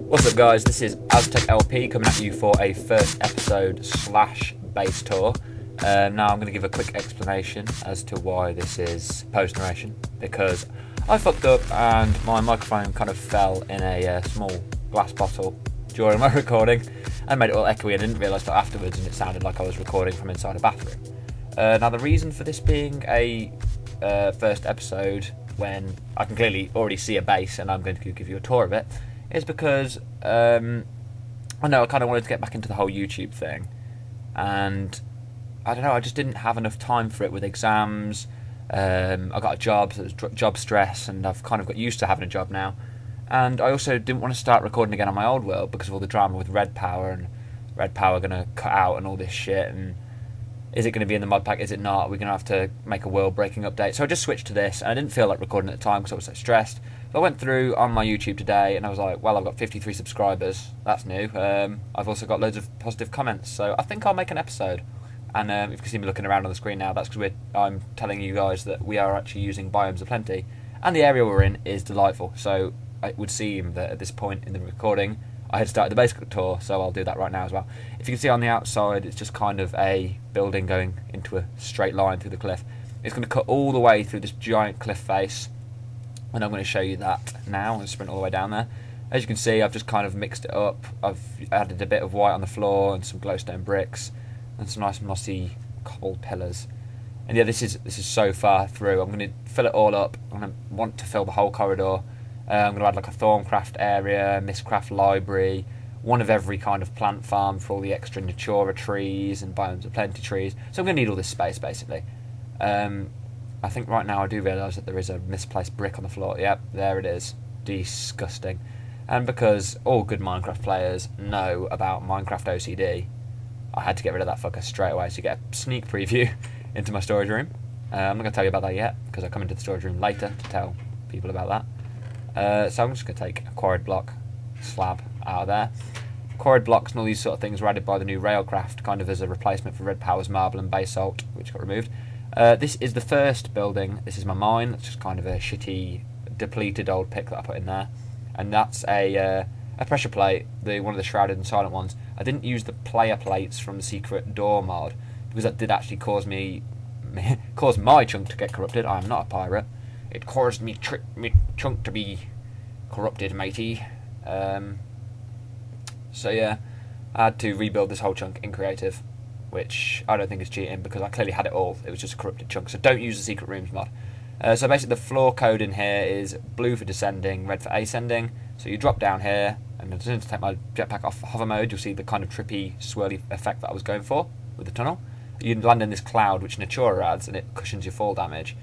What's up guys, this is Aztec LP coming at you for a first episode / base tour. Now I'm going to give a quick explanation as to why this is post narration, because I fucked up and my microphone kind of fell in a small glass bottle during my recording and made it all echoey, and I didn't realise till afterwards, and it sounded like I was recording from inside a bathroom. Now the reason for this being a first episode when I can clearly already see a base and I'm going to give you a tour of it is because I know I kind of wanted to get back into the whole YouTube thing, and I don't know, I just didn't have enough time for it with exams. I got a job, so it was job stress, and I've kind of got used to having a job now. And I also didn't want to start recording again on my old world because of all the drama with Red Power, and Red Power going to cut out and all this shit, and is it going to be in the mod pack, is it not, we're going to have to make a world breaking update. So I just switched to this, and I didn't feel like recording at the time because I was so stressed. So I went through on my YouTube today and I was like, well, I've got 53 subscribers, that's new. I've also got loads of positive comments, so I think I'll make an episode. And if you can see me looking around on the screen now, that's because I'm telling you guys that we are actually using Biomes of Plenty, and the area we're in is delightful. So it would seem that at this point in the recording I had started the basic tour, so I'll do that right now as well. If you can see on the outside, it's just kind of a building going into a straight line through the cliff. It's going to cut all the way through this giant cliff face, and I'm going to show you that now and sprint all the way down there. As you can see, I've just kind of mixed it up. I've added a bit of white on the floor and some glowstone bricks and some nice mossy cobbled pillars. And yeah, this is so far through. I'm going to fill it all up. I'm going to want to fill the whole corridor. I'm going to add like a Thorncraft area, Mistcraft library, one of every kind of plant farm for all the extra Natura trees and Biomes of Plenty trees. So I'm going to need all this space basically. I think right now I do realise that there is a misplaced brick on the floor. Yep, there it is. Disgusting. And because all good Minecraft players know about Minecraft OCD, I had to get rid of that fucker straight away. So you get a sneak preview into my storage room. I'm not going to tell you about that yet, because I come into the storage room later to tell people about that. So I'm just going to take a quarried block slab out of there. Quarried blocks and all these sort of things were added by the new Railcraft, kind of as a replacement for Red Power's marble and basalt, which got removed. This is the first building. This is my mine. It's just kind of a shitty, depleted old pick that I put in there. And that's a pressure plate, one of the shrouded and silent ones. I didn't use the player plates from the secret door mod, because that did actually cause my chunk to get corrupted. I'm not a pirate. It caused me chunk to be corrupted, matey. So yeah, I had to rebuild this whole chunk in creative, which I don't think is cheating because I clearly had it all. It was just a corrupted chunk. So don't use the secret rooms mod. So basically the floor code in here is blue for descending, red for ascending. So you drop down here, and as soon as I take my jetpack off hover mode, you'll see the kind of trippy, swirly effect that I was going for with the tunnel. You land in this cloud, which Natura adds, and it cushions your fall damage.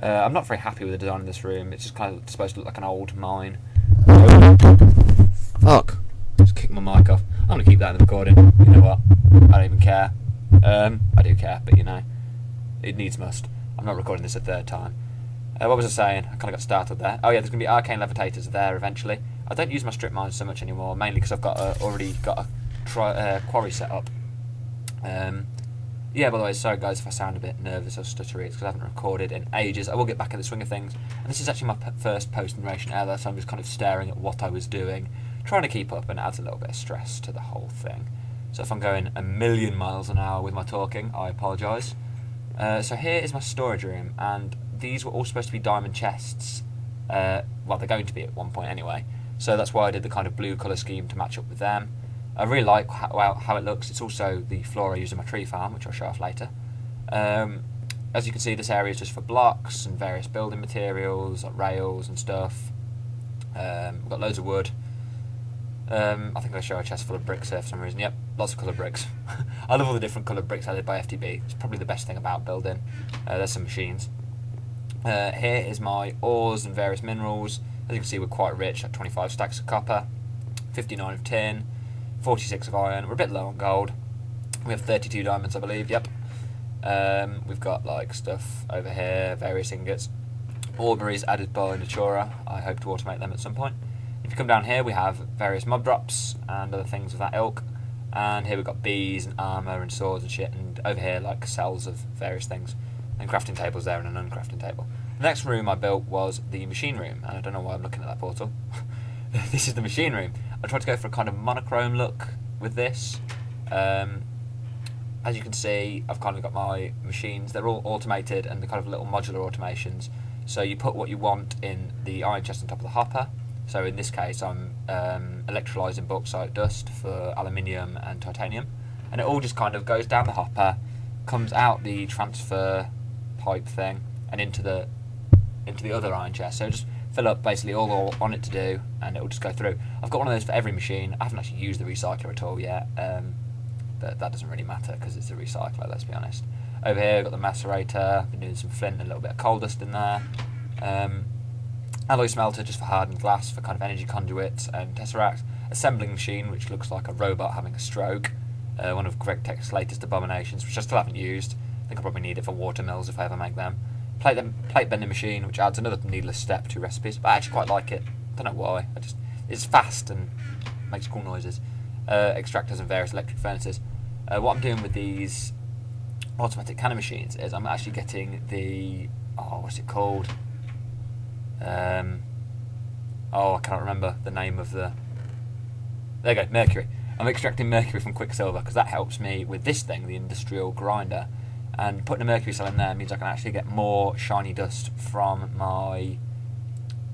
I'm not very happy with the design of this room. It's just kind of supposed to look like an old mine. Fuck. Just kicked my mic off. I'm going to keep that in the recording. You know what? I don't even care. I do care, but you know, it needs must. I'm not recording this a third time. What was I saying? I kind of got startled there. Oh yeah, there's going to be arcane levitators there eventually. I don't use my strip mines so much anymore, mainly because I've got already got a quarry set up. Yeah, by the way, sorry guys if I sound a bit nervous or stuttery, it's because I haven't recorded in ages. I will get back in the swing of things, and this is actually my first post-narration ever, so I'm just kind of staring at what I was doing, trying to keep up, and it adds a little bit of stress to the whole thing. So if I'm going a million miles an hour with my talking, I apologise. So here is my storage room, and these were all supposed to be diamond chests. Well, they're going to be at one point anyway, so that's why I did the kind of blue colour scheme to match up with them. I really like how it looks. It's also the floor I use in my tree farm, which I'll show off later. As you can see, this area is just for blocks and various building materials, like rails and stuff. We've got loads of wood. I think I'll show a chest full of bricks here for some reason. Yep, lots of coloured bricks. I love all the different coloured bricks added by FTB. It's probably the best thing about building. There's some machines. Here is my ores and various minerals. As you can see, we're quite rich, like 25 stacks of copper, 59 of tin, 46 of iron. We're a bit low on gold. We have 32 diamonds, I believe. Yep. We've got like stuff over here, various ingots. Aubrey's added by Natura. I hope to automate them at some point. If you come down here, we have various mob drops and other things of that ilk. And here we've got bees and armour and swords and shit. And over here, like cells of various things. And crafting tables there and an uncrafting table. The next room I built was the machine room. And I don't know why I'm looking at that portal. This is the machine room. I tried to go for a kind of monochrome look with this. As you can see, I've kind of got my machines. They're all automated and they're kind of little modular automations. So you put what you want in the iron chest on top of the hopper. So in this case, I'm electrolysing bauxite dust for aluminium and titanium. And it all just kind of goes down the hopper, comes out the transfer pipe thing, and into the other iron chest. So just fill up basically all on it to do, and it will just go through. I've got one of those for every machine. I haven't actually used the recycler at all yet. But that doesn't really matter because it's a recycler, let's be honest. Over here, I've got the macerator. Been doing some flint and a little bit of coal dust in there. Alloy smelter just for hardened glass for kind of energy conduits and tesseract. Assembling machine, which looks like a robot having a stroke. One of Greg Tech's latest abominations, which I still haven't used. I think I'll probably need it for water mills if I ever make them. Plate bending machine, which adds another needless step to recipes, but I actually quite like it. Don't know why. It's fast and makes cool noises. Extractors and various electric furnaces. What I'm doing with these automatic cannon machines is I'm actually getting the what's it called? I cannot remember the name of the. There you go, mercury. I'm extracting mercury from Quicksilver because that helps me with this thing, the industrial grinder. And putting a mercury cell in there means I can actually get more shiny dust from my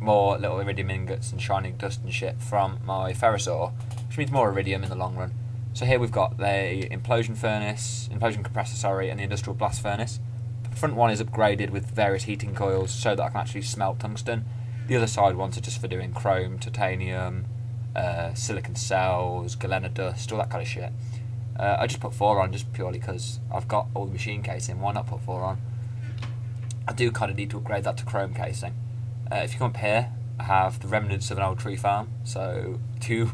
more little iridium ingots and shining dust and shit from my ferrous ore, which means more iridium in the long run. So here we've got the implosion compressor, and the industrial blast furnace. The front one is upgraded with various heating coils so that I can actually smelt tungsten. The other side ones are just for doing chrome, titanium, silicon cells, galena dust, all that kind of shit. I just put 4 on just purely because I've got all the machine casing. Why not put 4 on? I do kind of need to upgrade that to chrome casing. If you come up here, I have the remnants of an old tree farm. So two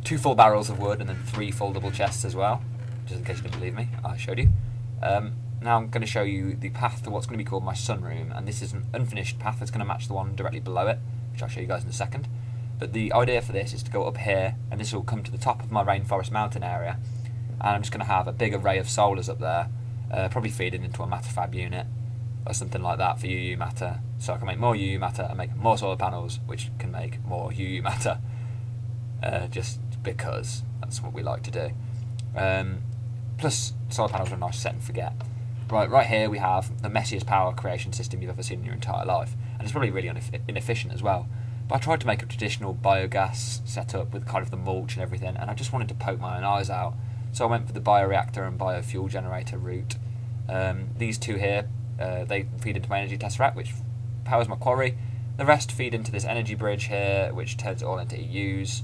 full barrels of wood and then 3 foldable chests as well. Just in case you didn't believe me, I showed you. Now I'm going to show you the path to what's going to be called my sunroom. And this is an unfinished path that's going to match the one directly below it, which I'll show you guys in a second. But the idea for this is to go up here, and this will come to the top of my rainforest mountain area. And I'm just going to have a big array of solars up there, probably feeding into a matter fab unit or something like that for UU matter. So I can make more UU matter and make more solar panels, which can make more UU matter, just because that's what we like to do. Plus, solar panels are a nice set and forget. Right here we have the messiest power creation system you've ever seen in your entire life, and it's probably really inefficient as well. But I tried to make a traditional biogas setup with kind of the mulch and everything, and I just wanted to poke my own eyes out. So I went for the bioreactor and biofuel generator route. These two here, they feed into my energy tesseract, which powers my quarry. The rest feed into this energy bridge here, which turns it all into EUs.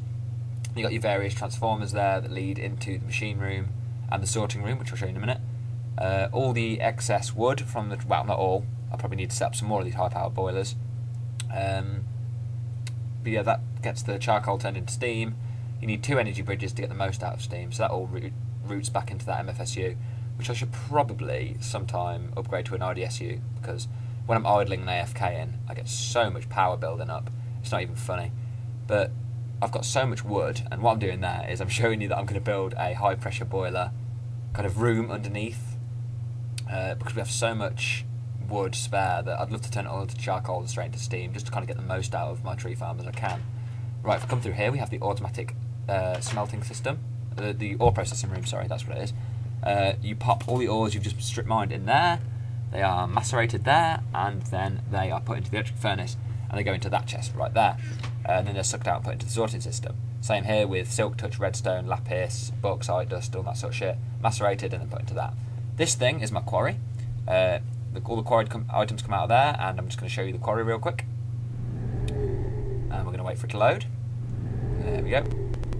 You've got your various transformers there that lead into the machine room and the sorting room, which I'll show you in a minute. All the excess wood from the... well, not all. I probably need to set up some more of these high-powered boilers. But yeah, that gets the charcoal turned into steam. You need 2 energy bridges to get the most out of steam, so that all routes back into that MFSU, which I should probably sometime upgrade to an IDSU, because when I'm idling and AFKing, I get so much power building up, it's not even funny. But I've got so much wood, and what I'm doing there is I'm showing you that I'm going to build a high pressure boiler kind of room underneath, because we have so much wood spare that I'd love to turn it all into charcoal and straight into steam, just to kind of get the most out of my tree farm as I can. Right, if I come through here, we have the automatic smelting system, the ore processing room, sorry, that's what it is. You pop all the ores you've just strip mined in there, they are macerated there, and then they are put into the electric furnace, and they go into that chest right there. And then they're sucked out and put into the sorting system. Same here with silk touch, redstone, lapis, bauxite dust, all that sort of shit, macerated and then put into that. This thing is my quarry. All the quarried items come out of there, and I'm just going to show you the quarry real quick. And we're going to wait for it to load. There we go.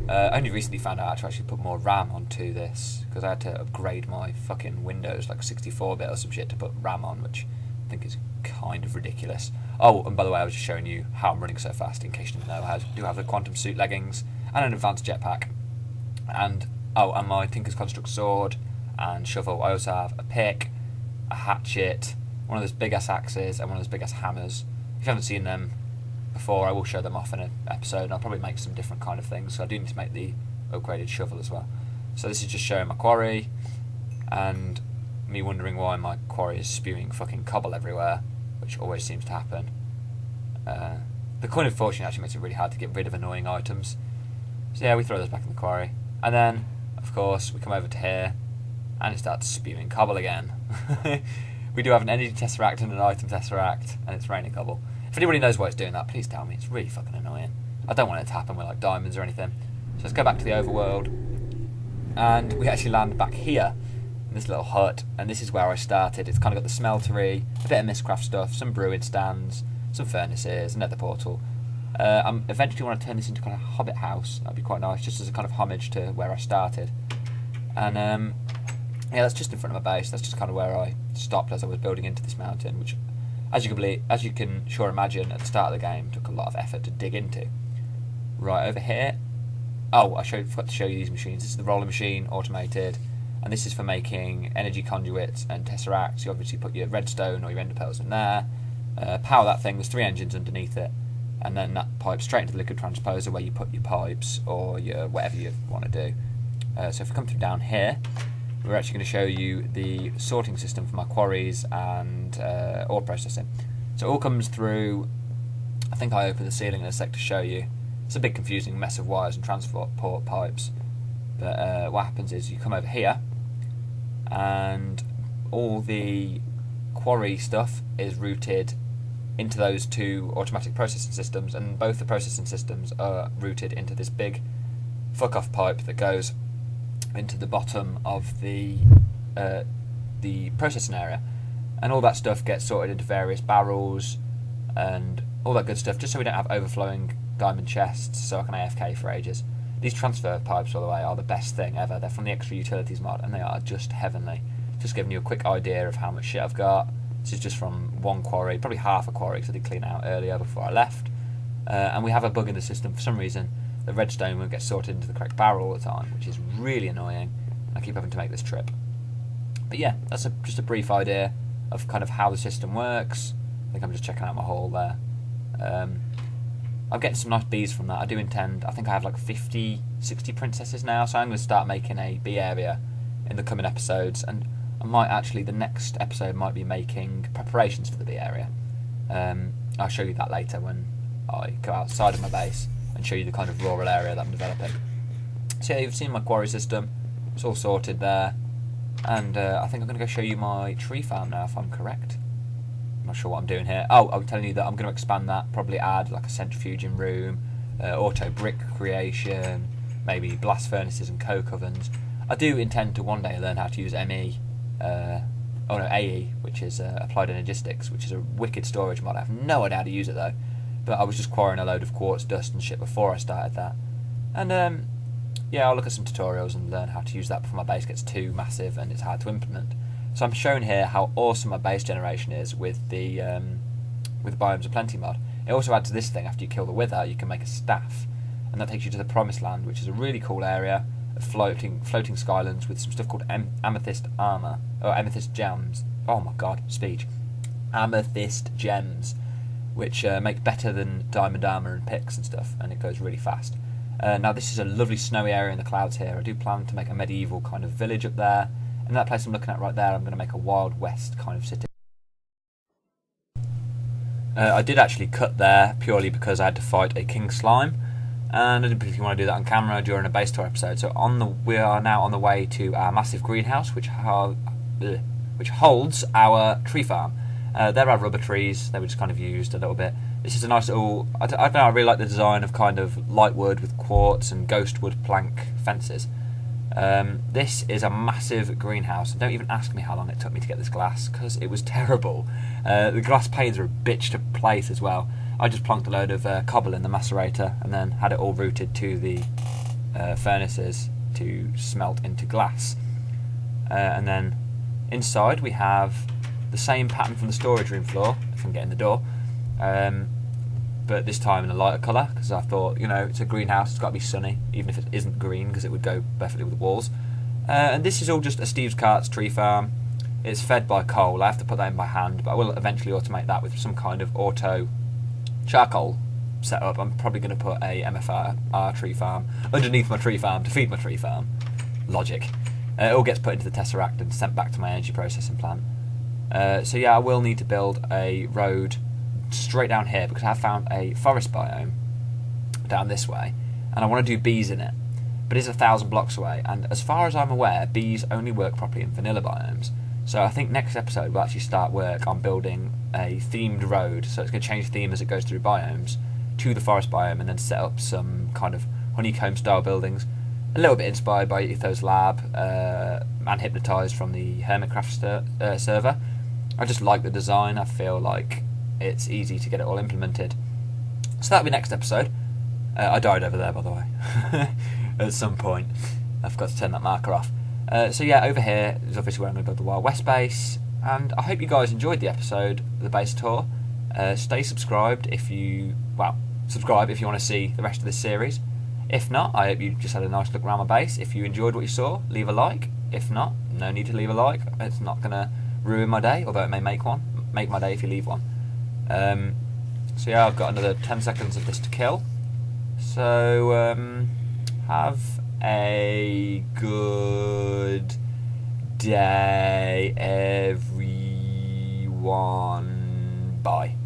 I only recently found out how to actually put more RAM onto this, because I had to upgrade my fucking Windows, like 64-bit or some shit, to put RAM on, which I think is kind of ridiculous. Oh, and by the way, I was just showing you how I'm running so fast, in case you didn't know. I do have the quantum suit leggings, and an advanced jetpack. And my Tinker's Construct sword and shovel. I also have a pick, a hatchet, one of those big-ass axes, and one of those big-ass hammers. If you haven't seen them before, I will show them off in an episode, and I'll probably make some different kind of things. So I do need to make the upgraded shovel as well. So this is just showing my quarry, and me wondering why my quarry is spewing fucking cobble everywhere, which always seems to happen. The coin of fortune actually makes it really hard to get rid of annoying items. So yeah, we throw those back in the quarry. And then, of course, we come over to here, and it starts spewing cobble again. We do have an energy tesseract and an item tesseract, and it's raining cobble. If anybody knows why it's doing that, please tell me. It's really fucking annoying. I don't want it to happen with like diamonds or anything. So let's go back to the overworld, and we actually land back here in this little hut, and this is where I started. It's kind of got the smeltery, a bit of Mistcraft stuff, some brewing stands, some furnaces, a nether portal. I eventually want to turn this into kind of hobbit house. That'd be quite nice, just as a kind of homage to where I started. And yeah, that's just in front of my base. That's just kind of where I stopped as I was building into this mountain, which, as you can sure imagine, at the start of the game, took a lot of effort to dig into. Right over here. Oh, I forgot to show you these machines. This is the roller machine, automated, and this is for making energy conduits and tesseracts. You obviously put your redstone or your ender pearls in there, power that thing. There's 3 engines underneath it, and then that pipes straight into the liquid transposer where you put your pipes or your whatever you want to do. So if we come through down here, we're actually going to show you the sorting system for my quarries and ore processing. So it all comes through. I think I opened the ceiling in a sec to show you. It's a big confusing mess of wires and transport pipes. But what happens is you come over here, and all the quarry stuff is routed into those 2 automatic processing systems, and both the processing systems are routed into this big fuck-off pipe that goes into the bottom of the processing area, and all that stuff gets sorted into various barrels and all that good stuff, just so we don't have overflowing diamond chests, so I can AFK for ages. These transfer pipes, by the way, are the best thing ever. They're from the Extra Utilities mod, and they are just heavenly. Just giving you a quick idea of how much shit I've got. This is just from one quarry, probably half a quarry, because I did clean out earlier before I left. And we have a bug in the system for some reason. The redstone won't get sorted into the correct barrel all the time, which is really annoying. I keep having to make this trip. But yeah, that's just a brief idea of kind of how the system works. I think I'm just checking out my haul there. I'm getting some nice bees from that. I do intend, I think I have like 50, 60 princesses now, so I'm going to start making a bee area in the coming episodes, and I might actually, the next episode might be making preparations for the bee area. I'll show you that later when I go outside of my base and show you the kind of rural area that I'm developing. So yeah, you've seen my quarry system. It's all sorted there, and I think I'm going to go show you my tree farm now, if I'm correct. I'm not sure what I'm doing here. Oh, I'm telling you that I'm going to expand that, probably add like a centrifuging room, auto brick creation, maybe blast furnaces and coke ovens. I do intend to one day learn how to use AE, which is Applied Energistics, which is a wicked storage mod. I have no idea how to use it though, but I was just quarrying a load of quartz dust and shit before I started that. And yeah, I'll look at some tutorials and learn how to use that before my base gets too massive and it's hard to implement. So I'm showing here how awesome my base generation is with the Biomes of Plenty mod. It also adds this thing: after you kill the Wither, you can make a staff, and that takes you to the Promised Land, which is a really cool area of floating skylands with some stuff called amethyst armor, or amethyst gems. Oh my god, speech. Amethyst gems, which make better than diamond armor and picks and stuff, and it goes really fast. Now this is a lovely snowy area in the clouds here. I do plan to make a medieval kind of village up there, and that place I'm looking at right there, I'm going to make a Wild West kind of city. I did actually cut there purely because I had to fight a king slime, and I didn't particularly want to do that on camera during a base tour episode. So we are now on the way to our massive greenhouse, which holds our tree farm. There are rubber trees. They were just kind of used a little bit. This is a nice little, I don't know, I really like the design of kind of light wood with quartz and ghost wood plank fences. This is a massive greenhouse, and don't even ask me how long it took me to get this glass, because it was terrible. The glass panes are a bitch to place as well. I just plunked a load of cobble in the macerator and then had it all routed to the furnaces to smelt into glass. And then inside we have the same pattern from the storage room floor, if I can get in the door, but this time in a lighter colour, because I thought, you know, it's a greenhouse, it's got to be sunny, even if it isn't green, because it would go perfectly with the walls. And this is all just a Steve's Carts tree farm. It's fed by coal. I have to put that in by hand, but I will eventually automate that with some kind of auto charcoal setup, I'm probably going to put a MFR tree farm underneath my tree farm to feed my tree farm. Logic. It all gets put into the Tesseract and sent back to my energy processing plant. So yeah, I will need to build a road straight down here because I have found a forest biome down this way, and I want to do bees in it. But it's 1,000 blocks away, and as far as I'm aware, bees only work properly in vanilla biomes. So I think next episode we'll actually start work on building a themed road, so it's going to change theme as it goes through biomes, to the forest biome, and then set up some kind of honeycomb style buildings, a little bit inspired by Ethos Lab and Hypnotised from the Hermitcraft server. I just like the design. I feel like it's easy to get it all implemented. So that'll be next episode. I died over there, by the way, at some point. I forgot to turn that marker off. So yeah, over here is obviously where I'm going to build the Wild West base, and I hope you guys enjoyed the episode of the base tour. Stay subscribed if you subscribe if you want to see the rest of this series. If not, I hope you just had a nice look around my base. If you enjoyed what you saw, leave a like. If not, no need to leave a like. It's not going to ruin my day, although it may make my day if you leave one. So yeah, I've got another 10 seconds of this to kill. So have a good day, everyone. Bye.